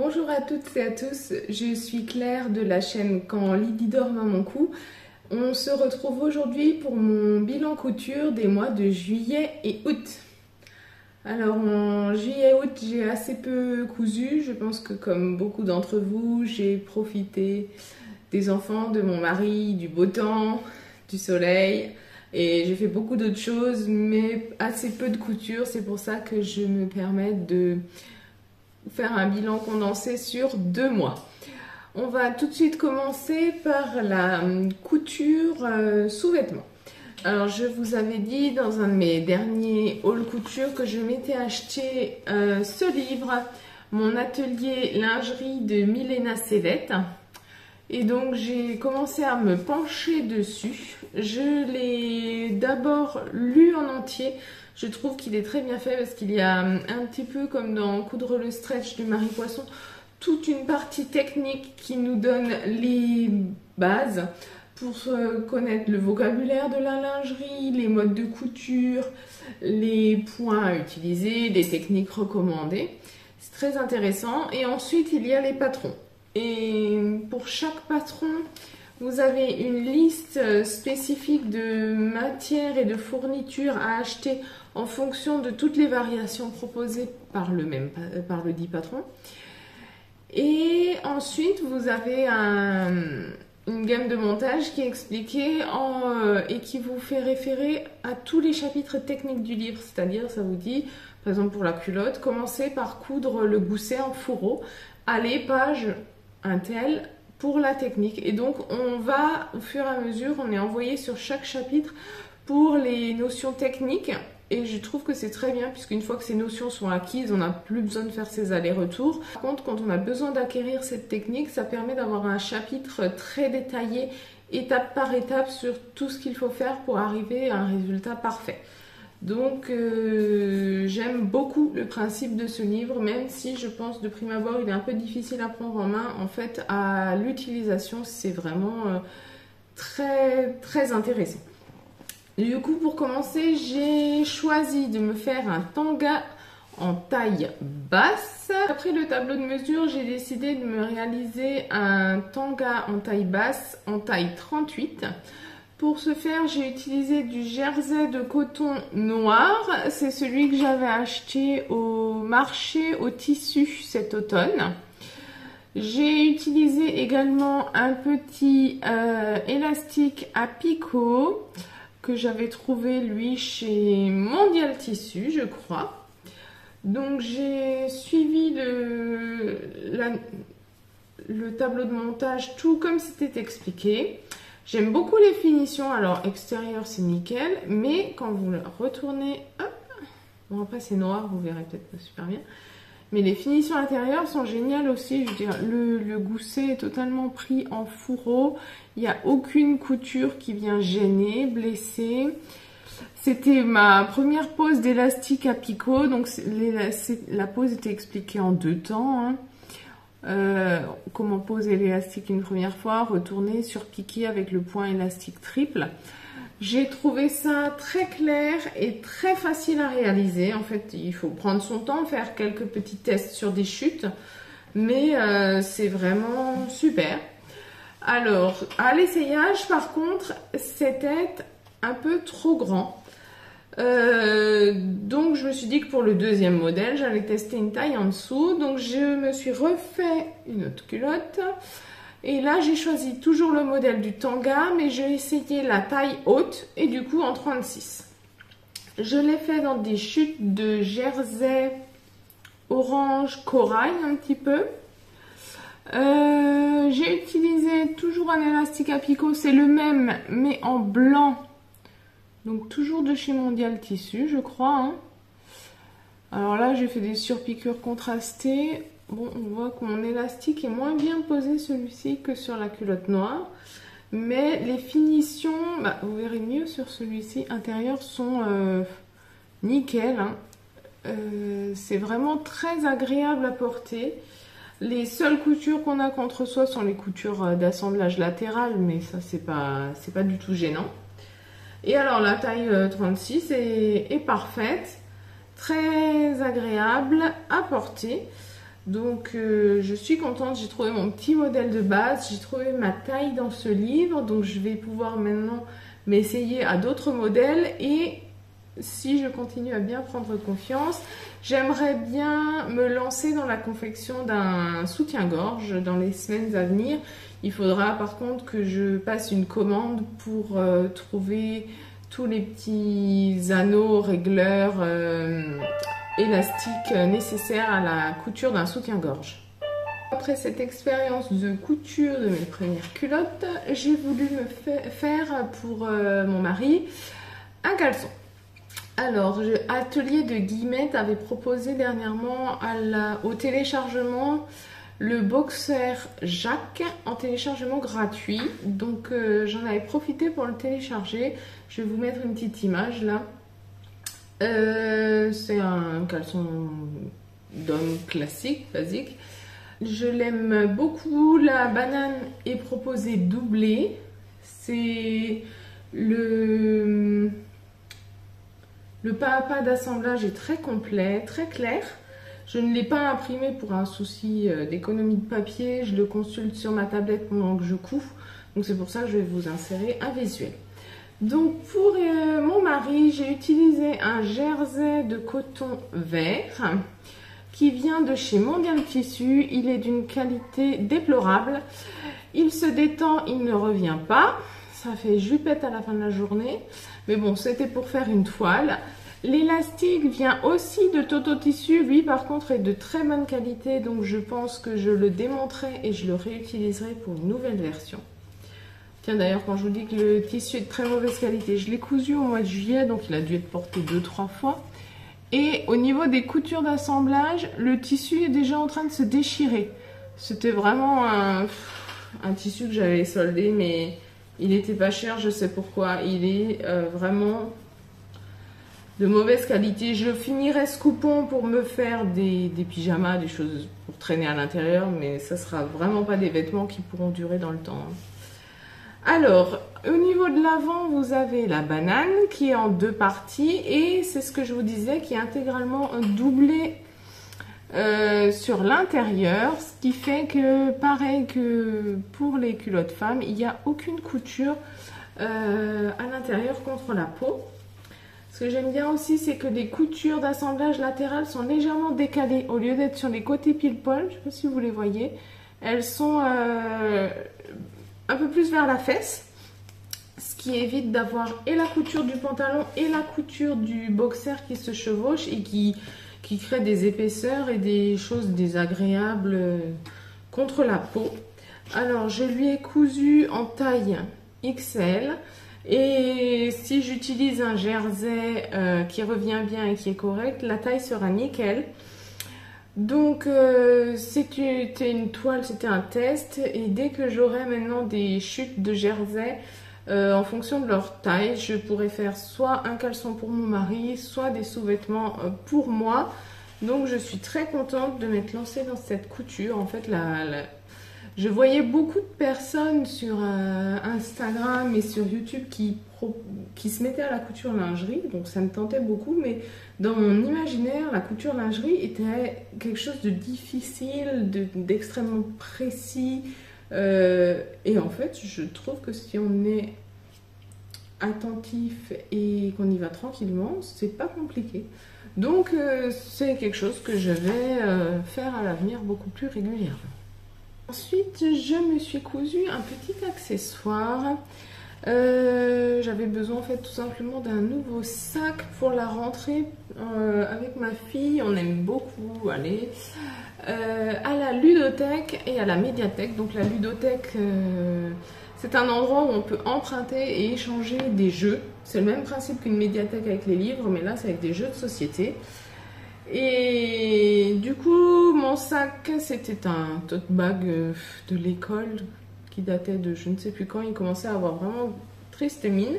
Bonjour à toutes et à tous, je suis Claire de la chaîne Quand Lydie dorme à mon cou. On se retrouve aujourd'hui pour mon bilan couture des mois de juillet et août. Alors en juillet et août, j'ai assez peu cousu. Je pense que comme beaucoup d'entre vous, j'ai profité des enfants, de mon mari, du beau temps, du soleil. Et j'ai fait beaucoup d'autres choses, mais assez peu de couture. C'est pour ça que je me permets de faire un bilan condensé sur 2 mois. On va tout de suite commencer par la couture sous-vêtements. Alors je vous avais dit dans un de mes derniers haul couture que je m'étais acheté ce livre, mon atelier lingerie de Milena Sevette. Et donc j'ai commencé à me pencher dessus. Je l'ai d'abord lu en entier. Je trouve qu'il est très bien fait parce qu'il y a un petit peu comme dans Coudre le stretch du Marie Poisson, toute une partie technique qui nous donne les bases pour connaître le vocabulaire de la lingerie, les modes de couture, les points à utiliser, les techniques recommandées. C'est très intéressant. Et ensuite, il y a les patrons. Et pour chaque patron, vous avez une liste spécifique de matières et de fournitures à acheter en fonction de toutes les variations proposées par le dit patron. Et ensuite, vous avez une gamme de montage qui est expliquée et qui vous fait référer à tous les chapitres techniques du livre. C'est-à-dire, ça vous dit, par exemple pour la culotte, commencez par coudre le gousset en fourreau. Allez, page un tel pour la technique. Et donc, on va, au fur et à mesure, on est envoyé sur chaque chapitre pour les notions techniques. Et je trouve que c'est très bien, puisqu'une fois que ces notions sont acquises, on n'a plus besoin de faire ces allers-retours. Par contre, quand on a besoin d'acquérir cette technique, ça permet d'avoir un chapitre très détaillé, étape par étape, sur tout ce qu'il faut faire pour arriver à un résultat parfait. Donc, j'aime beaucoup le principe de ce livre, même si je pense de prime abord, il est un peu difficile à prendre en main. En fait, à l'utilisation, c'est vraiment très, très intéressant. Du coup, pour commencer, j'ai choisi de me faire un tanga en taille basse. Après le tableau de mesure, j'ai décidé de me réaliser un tanga en taille basse, en taille 38. Pour ce faire, j'ai utilisé du jersey de coton noir. C'est celui que j'avais acheté au marché au tissu cet automne. J'ai utilisé également un petit élastique à picot que j'avais trouvé lui chez Mondial Tissu, je crois. Donc j'ai suivi le tableau de montage tout comme c'était expliqué. J'aime beaucoup les finitions. Alors extérieur c'est nickel, mais quand vous le retournez, hop, bon après c'est noir, vous verrez peut-être pas super bien. Mais les finitions intérieures sont géniales aussi. Je veux dire, le gousset est totalement pris en fourreau. Il n'y a aucune couture qui vient gêner, blesser. C'était ma première pose d'élastique à picot. Donc la pose était expliquée en 2 temps. Comment poser l'élastique une première fois, retourner, surpiquer avec le point élastique triple. J'ai trouvé ça très clair et très facile à réaliser. En fait, il faut prendre son temps, faire quelques petits tests sur des chutes, mais c'est vraiment super. Alors, à l'essayage, par contre, c'était un peu trop grand. Donc, je me suis dit que pour le deuxième modèle, j'allais tester une taille en dessous. Donc, je me suis refait une autre culotte. Et là, j'ai choisi toujours le modèle du tanga, mais j'ai essayé la taille haute et du coup en 36. Je l'ai fait dans des chutes de jersey orange corail un petit peu. J'ai utilisé toujours un élastique à picot, c'est le même mais en blanc. Donc toujours de chez Mondial Tissu, je crois. Hein. Alors là, j'ai fait des surpiqûres contrastées. Bon, on voit que mon élastique est moins bien posé celui-ci que sur la culotte noire. Mais les finitions, vous verrez mieux sur celui-ci, intérieur sont nickel. Hein. C'est vraiment très agréable à porter. Les seules coutures qu'on a contre soi sont les coutures d'assemblage latéral, mais ça c'est pas du tout gênant. Et alors la taille 36 est parfaite, très agréable à porter. Donc je suis contente, j'ai trouvé mon petit modèle de base, j'ai trouvé ma taille dans ce livre, donc je vais pouvoir maintenant m'essayer à d'autres modèles et si je continue à bien prendre confiance, j'aimerais bien me lancer dans la confection d'un soutien-gorge dans les semaines à venir. Il faudra par contre que je passe une commande pour trouver tous les petits anneaux, régleurs, élastiques nécessaires à la couture d'un soutien-gorge. Après cette expérience de couture de mes premières culottes, j'ai voulu me faire pour mon mari un caleçon. Alors, Atelier de Guillemette avait proposé dernièrement au téléchargement le boxer Jacques en téléchargement gratuit. Donc, j'en avais profité pour le télécharger. Je vais vous mettre une petite image là. C'est un caleçon d'homme classique, basique. Je l'aime beaucoup. La banane est proposée doublée. C'est le pas à pas d'assemblage est très complet, très clair. Je ne l'ai pas imprimé pour un souci d'économie de papier. Je le consulte sur ma tablette pendant que je couds. Donc c'est pour ça que je vais vous insérer un visuel. Donc pour mon mari, j'ai utilisé un jersey de coton vert qui vient de chez Mondial Tissu. Il est d'une qualité déplorable. Il se détend, il ne revient pas. Ça fait jupette à la fin de la journée. Mais bon, c'était pour faire une toile. L'élastique vient aussi de Toto Tissu. Lui, par contre, est de très bonne qualité. Donc, je pense que je le démonterai et je le réutiliserai pour une nouvelle version. Tiens, d'ailleurs, quand je vous dis que le tissu est de très mauvaise qualité, je l'ai cousu au mois de juillet. Donc, il a dû être porté 2-3 fois. Et au niveau des coutures d'assemblage, le tissu est déjà en train de se déchirer. C'était vraiment un tissu que j'avais soldé, mais il n'était pas cher, je sais pourquoi. Il est vraiment de mauvaise qualité. Je finirai ce coupon pour me faire des pyjamas, des choses pour traîner à l'intérieur, mais ça sera vraiment pas des vêtements qui pourront durer dans le temps. Alors, au niveau de l'avant, vous avez la banane qui est en 2 parties et c'est ce que je vous disais qui est intégralement doublé sur l'intérieur, ce qui fait que pareil que pour les culottes femmes, il n'y a aucune couture à l'intérieur contre la peau. Ce que j'aime bien aussi, c'est que les coutures d'assemblage latérales sont légèrement décalées. Au lieu d'être sur les côtés pile-poil, je ne sais pas si vous les voyez, elles sont un peu plus vers la fesse. Ce qui évite d'avoir et la couture du pantalon et la couture du boxer qui se chevauchent et qui crée des épaisseurs et des choses désagréables contre la peau. Alors, je lui ai cousu en taille XL. Et si j'utilise un jersey qui revient bien et qui est correct, la taille sera nickel. Donc c'était une toile, c'était un test. Et dès que j'aurai maintenant des chutes de jersey, en fonction de leur taille, je pourrais faire soit un caleçon pour mon mari, soit des sous-vêtements pour moi. Donc je suis très contente de m'être lancée dans cette couture. En fait, je voyais beaucoup de personnes sur Instagram et sur YouTube qui se mettaient à la couture lingerie, donc ça me tentait beaucoup, mais dans mon imaginaire, la couture lingerie était quelque chose de difficile, d'extrêmement précis, et en fait, je trouve que si on est attentif et qu'on y va tranquillement, c'est pas compliqué. Donc c'est quelque chose que je vais faire à l'avenir beaucoup plus régulièrement. Ensuite, je me suis cousu un petit accessoire. J'avais besoin en fait tout simplement d'un nouveau sac pour la rentrée. Avec ma fille, on aime beaucoup aller à la ludothèque et à la médiathèque. Donc la ludothèque, c'est un endroit où on peut emprunter et échanger des jeux. C'est le même principe qu'une médiathèque avec les livres, mais là c'est avec des jeux de société. Et du coup, mon sac, c'était un tote bag de l'école qui datait de je ne sais plus quand. Il commençait à avoir vraiment triste mine.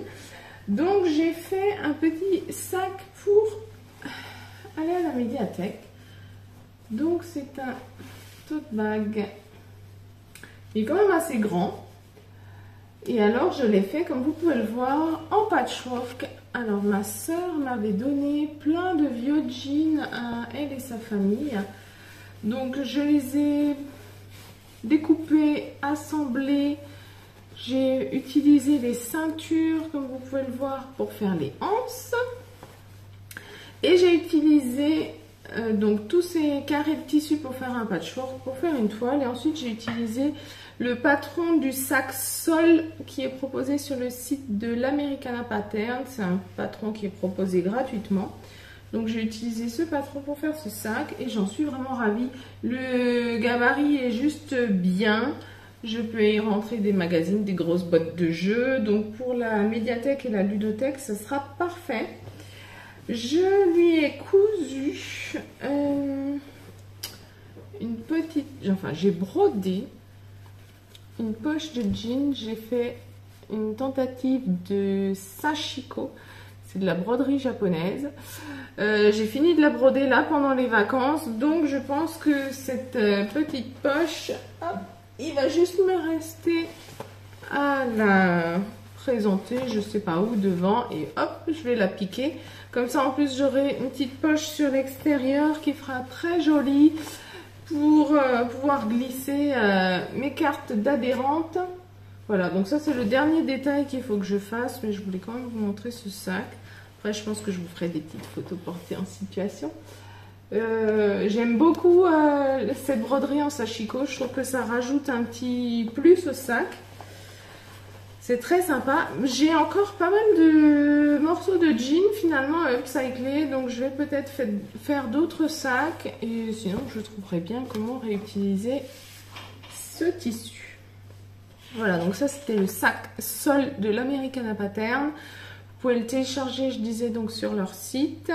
Donc, j'ai fait un petit sac pour aller à la médiathèque. Donc, c'est un tote bag. Il est quand même assez grand. Et alors, je l'ai fait, comme vous pouvez le voir, en patchwork. Alors, ma soeur m'avait donné plein de vieux jeans à elle et sa famille. Donc je les ai découpés, assemblés. J'ai utilisé les ceintures, comme vous pouvez le voir, pour faire les anses. Et j'ai utilisé donc tous ces carrés de tissu pour faire un patchwork, pour faire une toile. Et ensuite j'ai utilisé le patron du sac Sol qui est proposé sur le site de l'Americana Pattern. C'est un patron qui est proposé gratuitement. Donc j'ai utilisé ce patron pour faire ce sac et j'en suis vraiment ravie. Le gabarit est juste bien. Je peux y rentrer des magazines, des grosses boîtes de jeux. Donc pour la médiathèque et la ludothèque, ce sera parfait. Je lui ai cousu une petite... Enfin, j'ai brodé une poche de jean. J'ai fait une tentative de sashiko. C'est de la broderie japonaise. J'ai fini de la broder là pendant les vacances. Donc je pense que cette petite poche, hop, il va juste me rester à la présenter, je sais pas où, devant. Et hop, je vais la piquer. Comme ça, en plus, j'aurai une petite poche sur l'extérieur qui fera très jolie pour pouvoir glisser mes cartes d'adhérente. Voilà, donc ça, c'est le dernier détail qu'il faut que je fasse. Mais je voulais quand même vous montrer ce sac. Après, je pense que je vous ferai des petites photos portées en situation. J'aime beaucoup cette broderie en sashiko. Je trouve que ça rajoute un petit plus au sac. C'est très sympa. J'ai encore pas mal de morceaux de jean finalement upcyclés. Donc je vais peut-être faire d'autres sacs. Et sinon, je trouverai bien comment réutiliser ce tissu. Voilà, donc ça c'était le sac Sol de l'Americana Pattern. Vous pouvez le télécharger, je disais, donc sur leur site.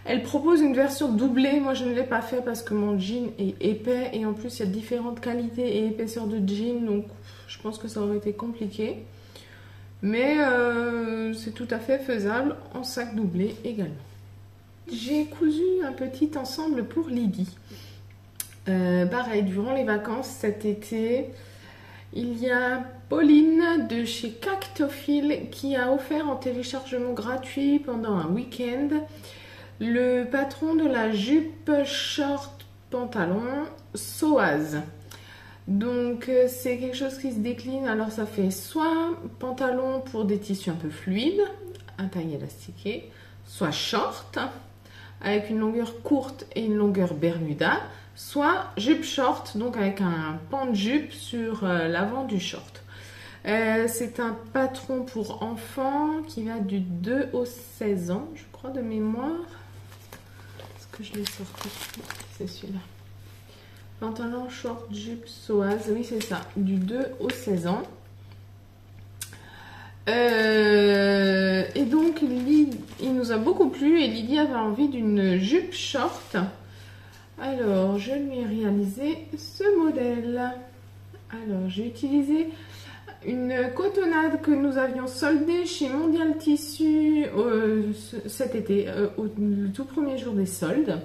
Elle propose une version doublée. Moi, je ne l'ai pas fait parce que mon jean est épais. Et en plus, il y a différentes qualités et épaisseurs de jean. Donc, je pense que ça aurait été compliqué. Mais c'est tout à fait faisable en sac doublé également. J'ai cousu un petit ensemble pour Lydie. Pareil, durant les vacances cet été... Il y a Pauline de chez Cactophile qui a offert en téléchargement gratuit pendant un week-end le patron de la jupe short pantalon Soaz. Donc c'est quelque chose qui se décline, alors ça fait soit pantalon pour des tissus un peu fluides, à taille élastiquée, soit short avec une longueur courte et une longueur bermuda, soit jupe short, donc avec un pan de jupe sur l'avant du short. C'est un patron pour enfants qui va du 2 au 16 ans, je crois, de mémoire. Est-ce que je l'ai sorti? C'est celui-là. Pantalon short jupe Soaz, oui c'est ça, du 2 au 16 ans. Et donc il nous a beaucoup plu et Lydie avait envie d'une jupe short. Alors je lui ai réalisé ce modèle. Alors j'ai utilisé une cotonnade que nous avions soldée chez Mondial Tissu cet été, le tout premier jour des soldes.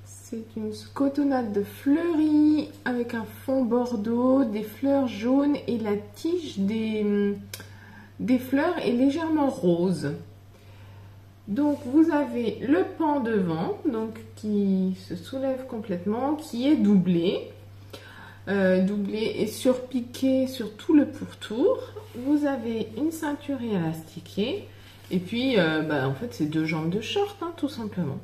C'est une cotonnade de fleurie avec un fond bordeaux, des fleurs jaunes et la tige des fleurs est légèrement rose. Donc vous avez le pan devant, donc qui se soulève complètement, qui est doublé. Doublé et surpiqué sur tout le pourtour. Vous avez une ceinture élastiquée. Et puis, en fait, c'est 2 jambes de short, hein, tout simplement.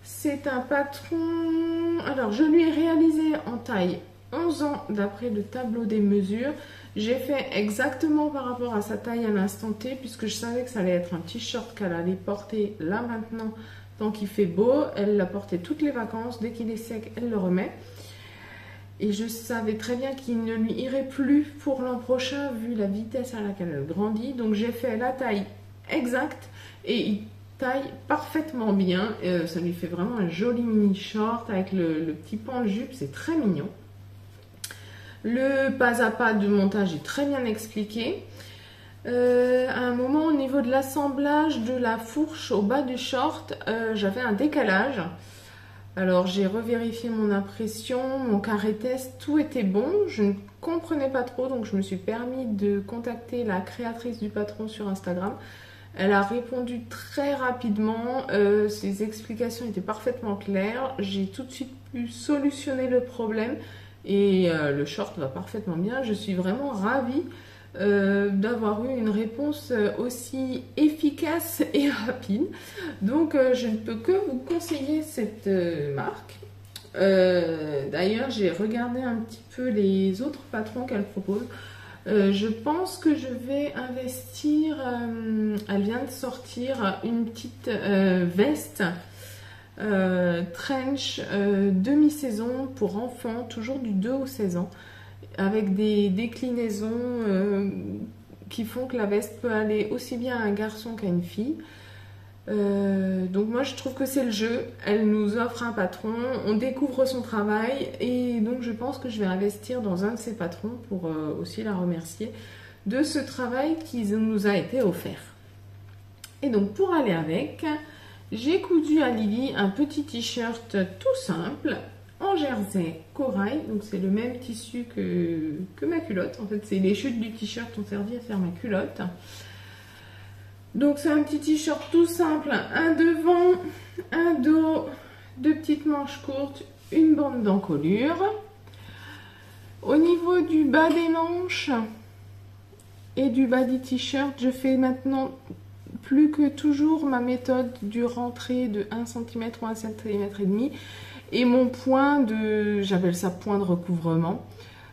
C'est un patron... Alors, je lui ai réalisé en taille 11 ans d'après le tableau des mesures. J'ai fait exactement par rapport à sa taille à l'instant T, puisque je savais que ça allait être un t-shirt qu'elle allait porter là maintenant, tant qu'il fait beau. Elle l'a porté toutes les vacances. Dès qu'il est sec, elle le remet. Et je savais très bien qu'il ne lui irait plus pour l'an prochain, vu la vitesse à laquelle elle grandit. Donc j'ai fait la taille exacte et il taille parfaitement bien. Ça lui fait vraiment un joli mini short avec le petit pan de jupe, c'est très mignon. Le pas à pas de montage est très bien expliqué. À un moment, au niveau de l'assemblage de la fourche au bas du short, j'avais un décalage. Alors j'ai revérifié mon impression, mon carré test, tout était bon. Je ne comprenais pas trop, donc je me suis permis de contacter la créatrice du patron sur Instagram. Elle a répondu très rapidement, ses explications étaient parfaitement claires. J'ai tout de suite pu solutionner le problème. Et le short va parfaitement bien. Je suis vraiment ravie d'avoir eu une réponse aussi efficace et rapide. Donc je ne peux que vous conseiller cette marque. D'ailleurs, j'ai regardé un petit peu les autres patrons qu'elle propose. Je pense que je vais investir, elle vient de sortir une petite veste trench demi-saison pour enfants, toujours du 2 au 16 ans, avec des déclinaisons qui font que la veste peut aller aussi bien à un garçon qu'à une fille. Donc moi je trouve que c'est le jeu, elle nous offre un patron, on découvre son travail et donc je pense que je vais investir dans un de ces patrons pour aussi la remercier de ce travail qui nous a été offert. Et donc pour aller avec, j'ai cousu à Lily un petit t-shirt tout simple en jersey corail, donc c'est le même tissu que ma culotte, en fait c'est les chutes du t-shirt ont servi à faire ma culotte. Donc c'est un petit t-shirt tout simple, un devant, un dos, deux petites manches courtes, une bande d'encolure. Au niveau du bas des manches et du bas du t-shirt, je fais maintenant plus que toujours ma méthode du rentré de 1 cm ou 1 cm et demi. Et mon point de, j'appelle ça point de recouvrement.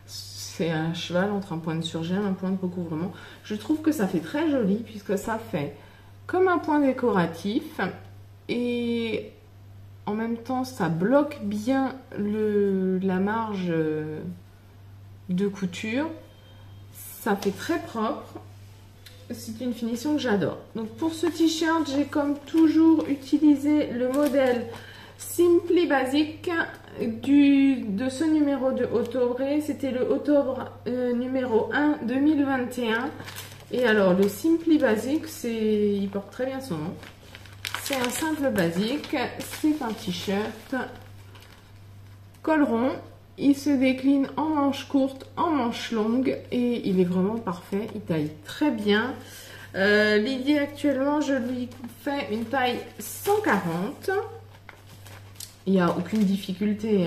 C'est un cheval entre un point de surgemme et un point de recouvrement. Je trouve que ça fait très joli puisque ça fait comme un point décoratif et en même temps ça bloque bien la marge de couture. Ça fait très propre. C'est une finition que j'adore. Donc pour ce t-shirt, j'ai comme toujours utilisé le modèle Simply Basic de ce numéro de octobre. C'était le octobre numéro 1 2021. Et alors le Simply Basic, il porte très bien son nom. C'est un simple basique. C'est un t-shirt col rond. Il se décline en manches courtes, en manches longues et il est vraiment parfait. Il taille très bien. Lydie actuellement, je lui fais une taille 140. Il n'y a aucune difficulté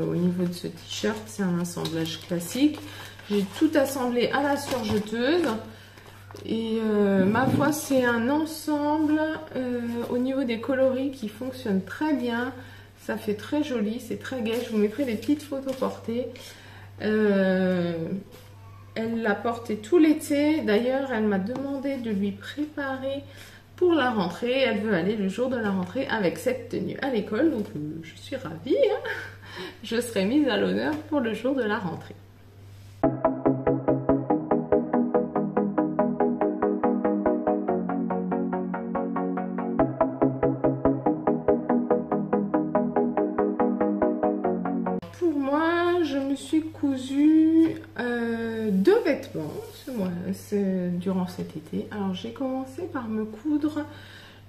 au niveau de ce t-shirt, c'est un assemblage classique. J'ai tout assemblé à la surjeteuse et ma foi c'est un ensemble au niveau des coloris qui fonctionne très bien. Ça fait très joli, c'est très gai. Je vous mettrai des petites photos portées. Elle l'a porté tout l'été. D'ailleurs, elle m'a demandé de lui préparer pour la rentrée. Elle veut aller le jour de la rentrée avec cette tenue à l'école. Donc, je suis ravie. Je serai mise à l'honneur pour le jour de la rentrée. Cousu deux vêtements durant cet été. Alors j'ai commencé par me coudre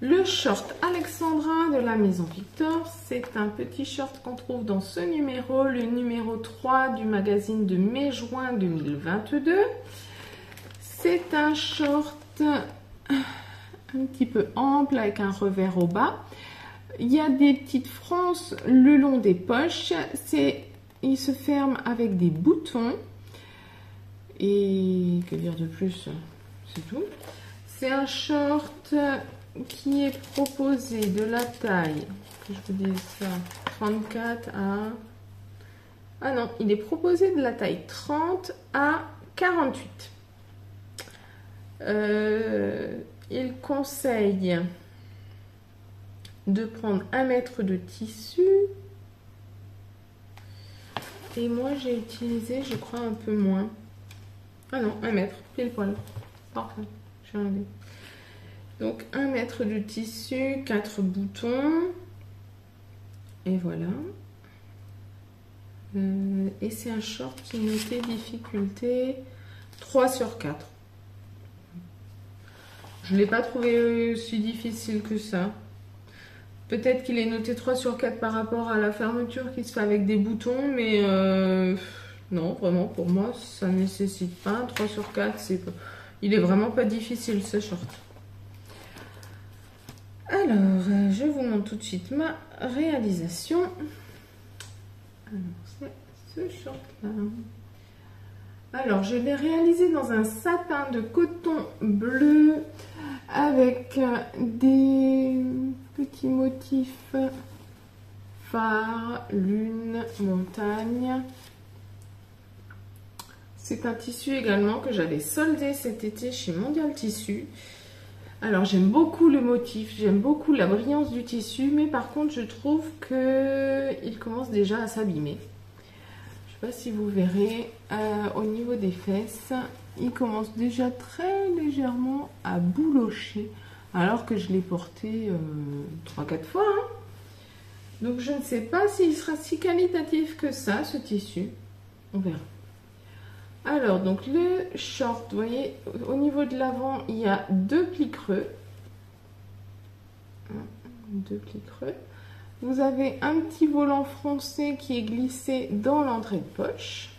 le short Alexandra de la maison Victor. C'est un petit short qu'on trouve dans ce numéro, le numéro 3 du magazine de mai-juin 2022. C'est un short un petit peu ample avec un revers au bas. Il y a des petites fronces le long des poches. Il se ferme avec des boutons. Et que dire de plus? C'est tout. C'est un short qui est proposé de la taille, que je vous dise ça, 34 à... Ah non, il est proposé de la taille 30 à 48. Il conseille de prendre 1 mètre de tissu. Et moi, j'ai utilisé, je crois, un peu moins. Ah non, 1 mètre, pile poil. Parfait, j'ai enlevé. Donc, 1 mètre de tissu, 4 boutons. Et voilà. Et c'est un short qui notait difficulté 3/4. Je ne l'ai pas trouvé si difficile que ça. Peut-être qu'il est noté 3/4 par rapport à la fermeture qui se fait avec des boutons, mais non, vraiment pour moi ça ne nécessite pas. 3/4, il est vraiment pas difficile ce short. Alors, je vous montre tout de suite ma réalisation. Alors, c'est ce short-là. Alors, je l'ai réalisé dans un satin de coton bleu avec des petits motifs phare, lune, montagne. C'est un tissu également que j'avais soldé cet été chez Mondial Tissu. Alors j'aime beaucoup le motif, j'aime beaucoup la brillance du tissu, mais par contre je trouve qu'il commence déjà à s'abîmer. Je ne sais pas si vous verrez, au niveau des fesses, il commence déjà très légèrement à boulocher, alors que je l'ai porté 3-4 fois. Hein. Donc je ne sais pas s'il sera si qualitatif que ça, ce tissu. On verra. Alors, donc le short, vous voyez, au niveau de l'avant, il y a 2 plis creux. 2 plis creux. Vous avez un petit volant froncé qui est glissé dans l'entrée de poche.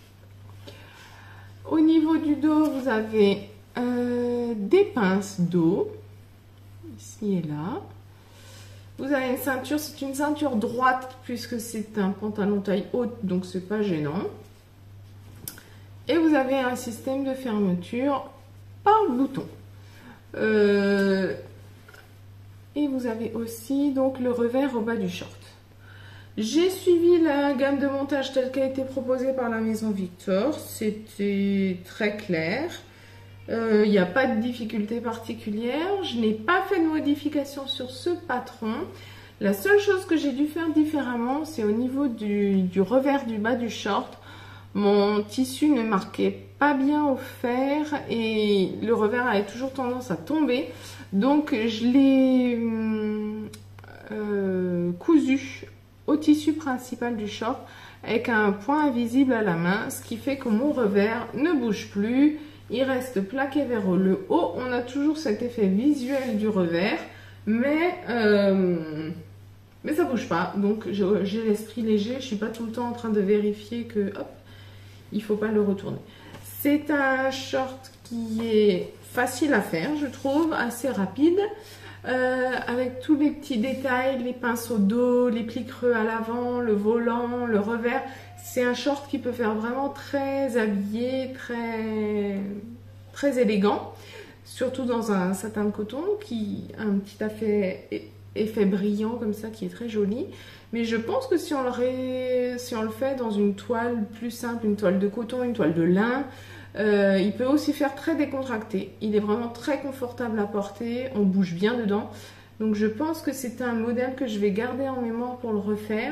Au niveau du dos, vous avez des pinces dos, ici et là. Vous avez une ceinture, c'est une ceinture droite puisque c'est un pantalon taille haute, donc c'est pas gênant. Et vous avez un système de fermeture par bouton. Et vous avez aussi donc le revers au bas du short. J'ai suivi la gamme de montage telle qu'elle a été proposée par la maison Victor. C'était très clair. Il n'y a pas de difficulté particulière. Je n'ai pas fait de modification sur ce patron. La seule chose que j'ai dû faire différemment, c'est au niveau du revers du bas du short. Mon tissu ne marquait pas bien au fer et le revers avait toujours tendance à tomber. Donc je l'ai cousu au tissu principal du short avec un point invisible à la main. Ce qui fait que mon revers ne bouge plus. Il reste plaqué vers le haut. On a toujours cet effet visuel du revers. Mais ça ne bouge pas. Donc j'ai l'esprit léger. Je ne suis pas tout le temps en train de vérifier que... Hop, il ne faut pas le retourner. C'est un short qui est facile à faire, je trouve, assez rapide, avec tous les petits détails, les pinces au dos, les plis creux à l'avant, le volant, le revers. C'est un short qui peut faire vraiment très habillé, très élégant, surtout dans un satin de coton qui a un petit effet brillant comme ça qui est très joli. Mais je pense que si on le fait dans une toile plus simple, une toile de coton, une toile de lin, il peut aussi faire très décontracté. Il est vraiment très confortable à porter, on bouge bien dedans. Donc je pense que c'est un modèle que je vais garder en mémoire pour le refaire.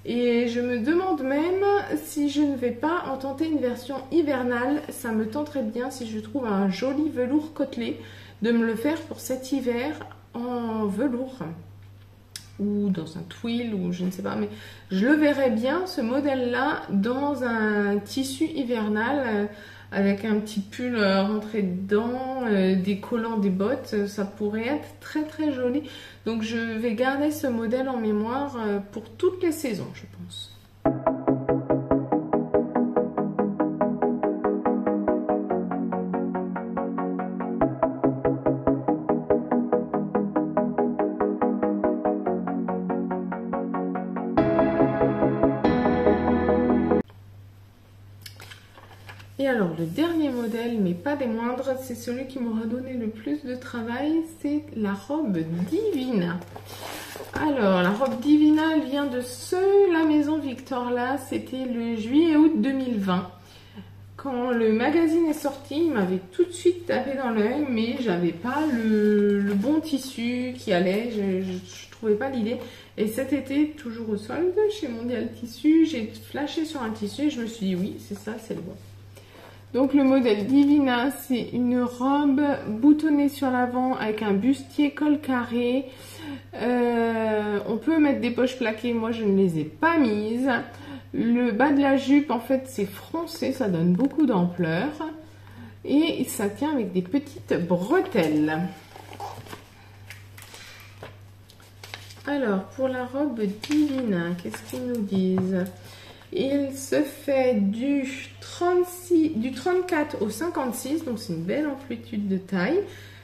Et je me demande même si je ne vais pas en tenter une version hivernale. Ça me tenterait bien, si je trouve un joli velours côtelé, de me le faire pour cet hiver en velours. Ou dans un twill, ou je ne sais pas, mais je le verrais bien, ce modèle-là, dans un tissu hivernal, avec un petit pull rentré dedans, des collants, des bottes, ça pourrait être très très joli. Donc je vais garder ce modèle en mémoire pour toutes les saisons, je pense. Et alors le dernier modèle, mais pas des moindres, c'est celui qui m'aura donné le plus de travail, c'est la robe Divina. Alors la robe Divina, elle vient de la maison Victor là, c'était le juillet-août 2020. Quand le magazine est sorti, il m'avait tout de suite tapé dans l'œil, mais j'avais pas le bon tissu qui allait, je trouvais pas l'idée. Et cet été, toujours au solde, chez Mondial Tissu, j'ai flashé sur un tissu et je me suis dit oui, c'est ça, c'est le bon. Donc le modèle Divina, c'est une robe boutonnée sur l'avant avec un bustier col carré. On peut mettre des poches plaquées, moi je ne les ai pas mises. Le bas de la jupe, en fait, c'est froncé, ça donne beaucoup d'ampleur. Et ça tient avec des petites bretelles. Alors, pour la robe Divina, qu'est-ce qu'ils nous disent ? Il se fait du 34 au 56, donc c'est une belle amplitude de taille.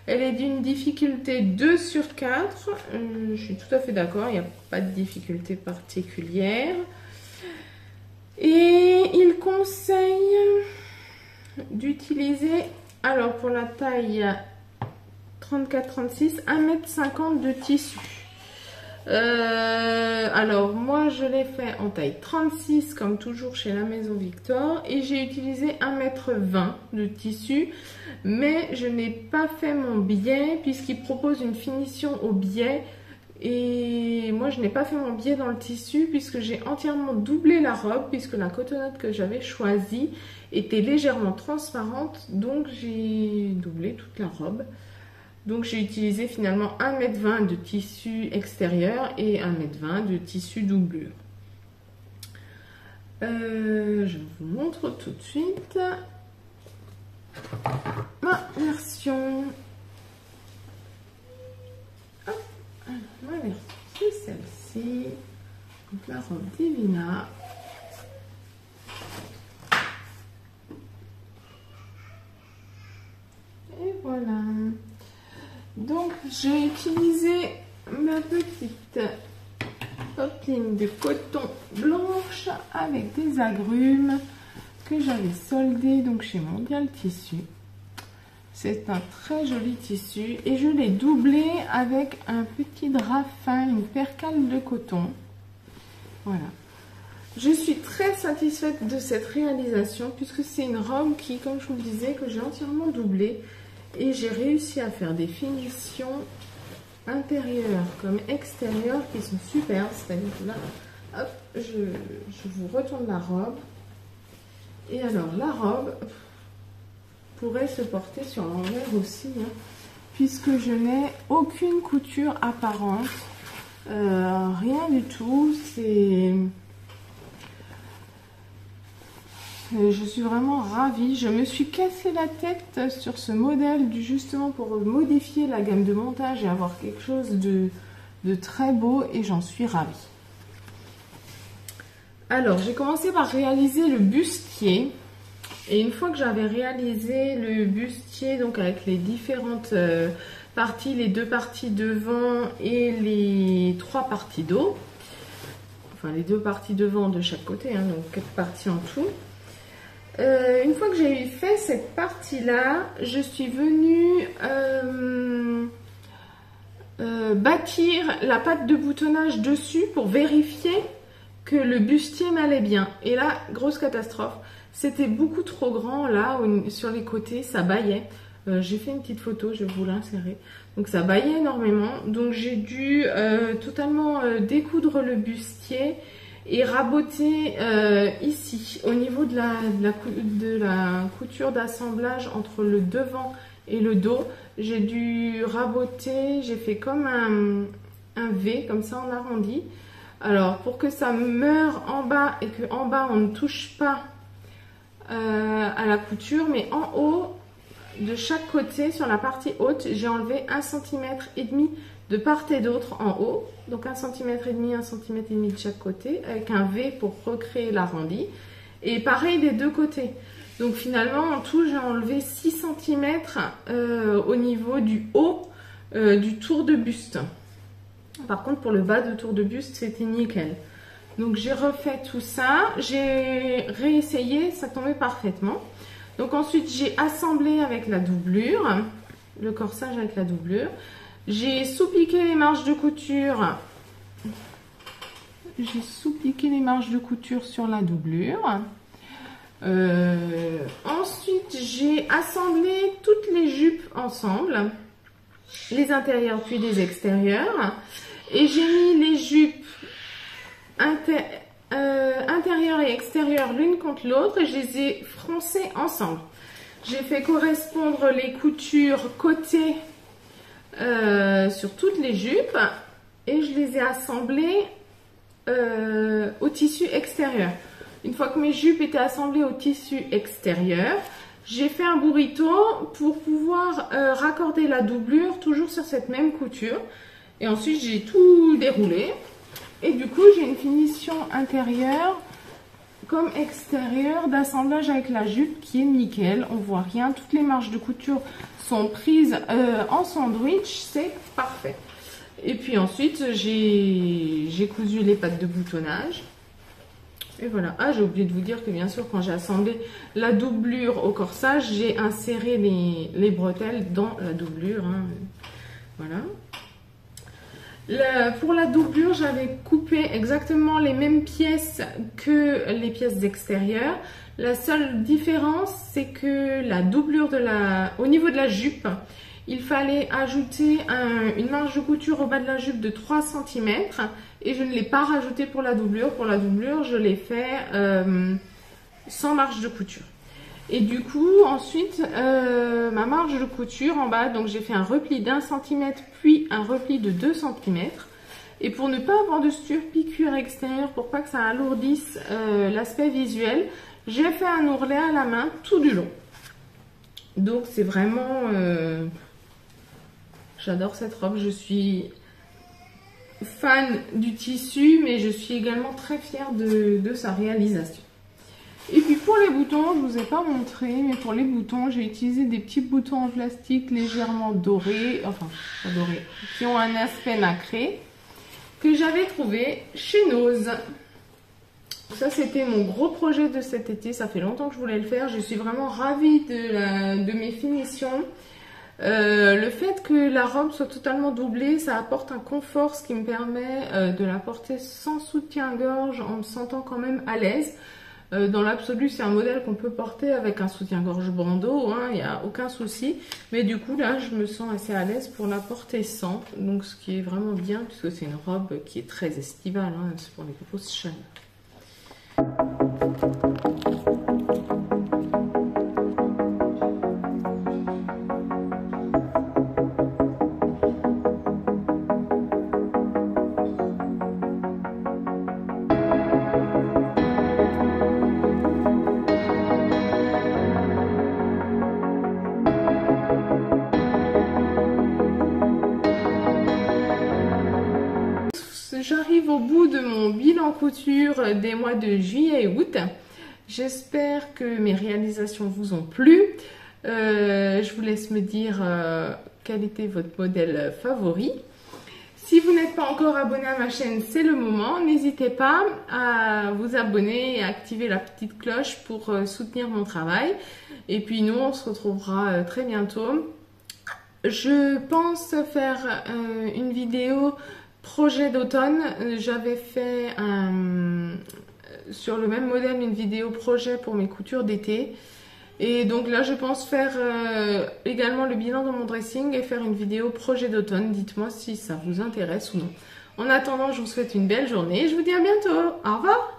Elle est d'une difficulté 2 sur 4. Je suis tout à fait d'accord, il n'y a pas de difficulté particulière. Et il conseille d'utiliser, alors pour la taille 34-36, 1,50 m de tissu. Alors moi je l'ai fait en taille 36 comme toujours chez la Maison Victor et j'ai utilisé 1,20 m de tissu, mais je n'ai pas fait mon biais puisqu'il propose une finition au biais et moi je n'ai pas fait mon biais dans le tissu puisque j'ai entièrement doublé la robe puisque la cotonnade que j'avais choisie était légèrement transparente, donc j'ai doublé toute la robe. Donc j'ai utilisé finalement 1,20 m de tissu extérieur et 1,20 m de tissu doublure. Je vous montre tout de suite ma version. Hop, alors, ma version c'est celle-ci. Donc la robe Divina. Et voilà. Donc j'ai utilisé ma petite popeline de coton blanche avec des agrumes que j'avais soldé donc chez Mondial Tissu. C'est un très joli tissu et je l'ai doublé avec un petit drap fin, une percale de coton. Voilà. Je suis très satisfaite de cette réalisation puisque c'est une robe qui, comme je vous le disais, que j'ai entièrement doublée. Et j'ai réussi à faire des finitions intérieures comme extérieures qui sont super. C'est-à-dire que là, hop, je vous retourne la robe. Et alors, la robe pourrait se porter sur l'envers aussi, hein, puisque je n'ai aucune couture apparente. Rien du tout. Je suis vraiment ravie. Je me suis cassé la tête sur ce modèle justement pour modifier la gamme de montage et avoir quelque chose de très beau et j'en suis ravie. Alors j'ai commencé par réaliser le bustier et une fois que j'avais réalisé le bustier donc avec les différentes parties, les 2 parties devant et les 3 parties dos, enfin les 2 parties devant de chaque côté, hein, donc 4 parties en tout. Une fois que j'ai fait cette partie-là, je suis venue bâtir la patte de boutonnage dessus pour vérifier que le bustier m'allait bien. Et là, grosse catastrophe, c'était beaucoup trop grand là, sur les côtés, ça bâillait. J'ai fait une petite photo, je vais vous l'insérer. Donc ça bâillait énormément, donc j'ai dû totalement découdre le bustier et raboter ici au niveau de la couture d'assemblage entre le devant et le dos. J'ai dû raboter, j'ai fait comme un V comme ça en arrondi. Alors pour que ça meure en bas et que en bas on ne touche pas à la couture, mais en haut de chaque côté sur la partie haute j'ai enlevé 1,5 cm de part et d'autre en haut, donc 1,5 cm, 1,5 cm de chaque côté, avec un V pour recréer l'arrondi, et pareil des 2 côtés. Donc finalement en tout j'ai enlevé 6 cm au niveau du haut du tour de buste. Par contre pour le bas de tour de buste c'était nickel. Donc j'ai refait tout ça, j'ai réessayé, ça tombait parfaitement. Donc ensuite j'ai assemblé avec la doublure, le corsage avec la doublure. J'ai sous-piqué les marges de couture. J'ai sous-piqué les marges de couture sur la doublure. Ensuite, j'ai assemblé toutes les jupes ensemble, les intérieurs puis les extérieurs. Et j'ai mis les jupes intérieures et extérieures l'une contre l'autre et je les ai froncées ensemble. J'ai fait correspondre les coutures côté sur toutes les jupes et je les ai assemblées au tissu extérieur. Une fois que mes jupes étaient assemblées au tissu extérieur, j'ai fait un burrito pour pouvoir raccorder la doublure toujours sur cette même couture. Et ensuite j'ai tout déroulé et du coup j'ai une finition intérieure comme extérieure d'assemblage avec la jupe qui est nickel. On voit rien, toutes les marges de couture sont prises en sandwich, c'est parfait. Et puis ensuite j'ai cousu les pattes de boutonnage Et voilà. Ah, j'ai oublié de vous dire que bien sûr, quand j'ai assemblé la doublure au corsage, j'ai inséré les bretelles dans la doublure. Hein. Voilà. Pour la doublure, j'avais coupé exactement les mêmes pièces que les pièces extérieures. La seule différence, c'est que la doublure au niveau de la jupe, il fallait ajouter une marge de couture au bas de la jupe de 3 cm et je ne l'ai pas rajouté pour la doublure. Pour la doublure, je l'ai fait sans marge de couture. Et du coup, ensuite, ma marge de couture en bas, donc j'ai fait un repli d'1 cm puis un repli de 2 cm. Et pour ne pas avoir de surpiqûre extérieure, pour pas que ça alourdisse l'aspect visuel, j'ai fait un ourlet à la main tout du long. Donc c'est vraiment... j'adore cette robe, je suis fan du tissu, mais je suis également très fière de sa réalisation. Et puis pour les boutons, je ne vous ai pas montré, mais pour les boutons, j'ai utilisé des petits boutons en plastique légèrement dorés, enfin pas dorés, qui ont un aspect nacré, que j'avais trouvé chez Nose. Ça, c'était mon gros projet de cet été, ça fait longtemps que je voulais le faire, je suis vraiment ravie de mes finitions. Le fait que la robe soit totalement doublée, ça apporte un confort, ce qui me permet de la porter sans soutien-gorge en me sentant quand même à l'aise. Dans l'absolu, c'est un modèle qu'on peut porter avec un soutien-gorge bandeau, hein, il n'y a aucun souci. Mais du coup, là, je me sens assez à l'aise pour la porter sans. Donc, ce qui est vraiment bien, puisque c'est une robe qui est très estivale, hein, c'est pour les grosses chaleurs. J'arrive au bout de mon bilan couture des mois de juillet et août. J'espère que mes réalisations vous ont plu. Je vous laisse me dire quel était votre modèle favori. Si vous n'êtes pas encore abonné à ma chaîne, c'est le moment. N'hésitez pas à vous abonner et à activer la petite cloche pour soutenir mon travail. Et puis nous, on se retrouvera très bientôt. Je pense faire une vidéo projet d'automne. J'avais fait sur le même modèle une vidéo projet pour mes coutures d'été. Et donc là, je pense faire également le bilan de mon dressing et faire une vidéo projet d'automne. Dites-moi si ça vous intéresse ou non. En attendant, je vous souhaite une belle journée et je vous dis à bientôt. Au revoir!